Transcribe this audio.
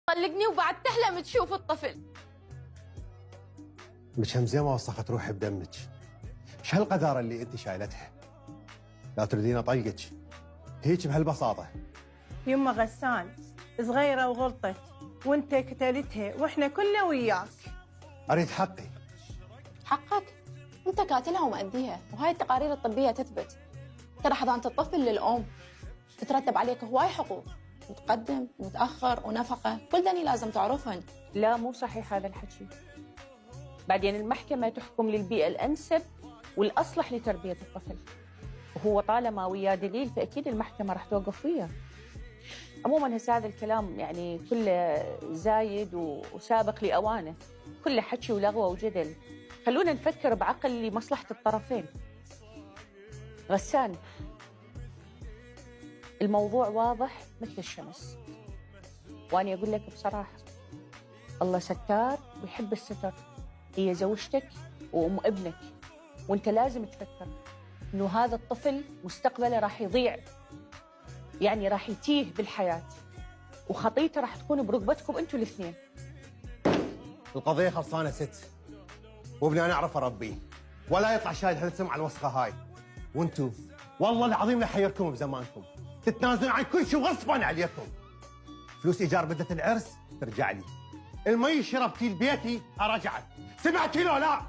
طلقني وبعد تحلم تشوف الطفل. مش همزة ما وسخت روحي بدمك. ايش هالقذارة اللي انت شايلتها؟ لا تريدين اطلقك هيك بهالبساطة؟ يما غسان صغيرة وغلطت وانت قتلتها واحنا كلنا وياك. اريد حقي. حقك؟ انت قاتلها ومأذيها، وهاي التقارير الطبية تثبت. ترى حضانة الطفل للأم تترتب عليك هواي حقوق، متقدم متأخر ونفقة، كل دني لازم تعرفهن. لا مو صحيح هذا الحكي. بعدين المحكمة تحكم للبيئة الأنسب والأصلح لتربية الطفل، وهو طالما وياه دليل فأكيد المحكمة راح توقف وياه. عموما هسه هذا الكلام يعني كله زايد وسابق لأوانه، كله حكي ولغوة وجدل. خلونا نفكر بعقل لمصلحة الطرفين. غسان، الموضوع واضح مثل الشمس، وأنا أقول لك بصراحة الله ستار ويحب الستر. هي زوجتك وأم ابنك، وانت لازم تفكر انه هذا الطفل مستقبله راح يضيع، يعني راح يتيه بالحياة، وخطيته راح تكون برقبتكم انتوا الاثنين. القضية خلصانة ست، وابني انا اعرف اربيه، ولا يطلع شاهد حدث سمع الوسخة هاي. وانتو والله العظيم لا حيركم بزمانكم، تتنازلون عن كل شيء غصبا عليكم. فلوس ايجار بدة العرس ترجع لي، المي شربتي لبيتي ارجعك، سمعتي لو لا؟